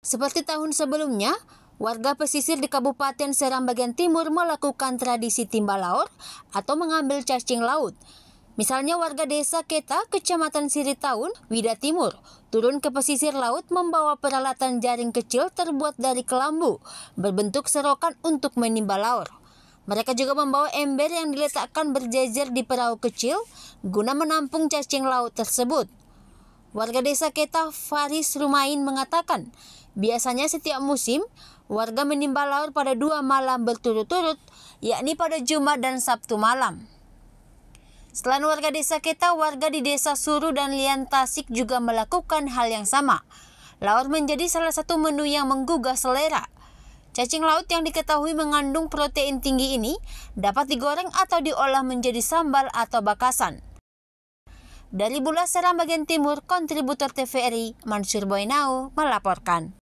Seperti tahun sebelumnya, warga pesisir di Kabupaten Serang bagian timur melakukan tradisi timba laut atau mengambil cacing laut. Misalnya warga desa Keta, Kecamatan Siritaun, Wida Timur, turun ke pesisir laut membawa peralatan jaring kecil terbuat dari kelambu, berbentuk serokan untuk menimba laut. Mereka juga membawa ember yang diletakkan berjejer di perahu kecil guna menampung cacing laut tersebut. Warga desa Keta, Faris Rumain, mengatakan, biasanya setiap musim, warga menimba laut pada 2 malam berturut-turut, yakni pada Jumat dan Sabtu malam. Selain warga desa Keta, warga di desa Suru dan Lian Tasik juga melakukan hal yang sama. Laut menjadi salah satu menu yang menggugah selera. Cacing laut yang diketahui mengandung protein tinggi ini dapat digoreng atau diolah menjadi sambal atau bakasan. Dari Bulas Serang bagian timur, kontributor TVRI Mansur Boynau melaporkan.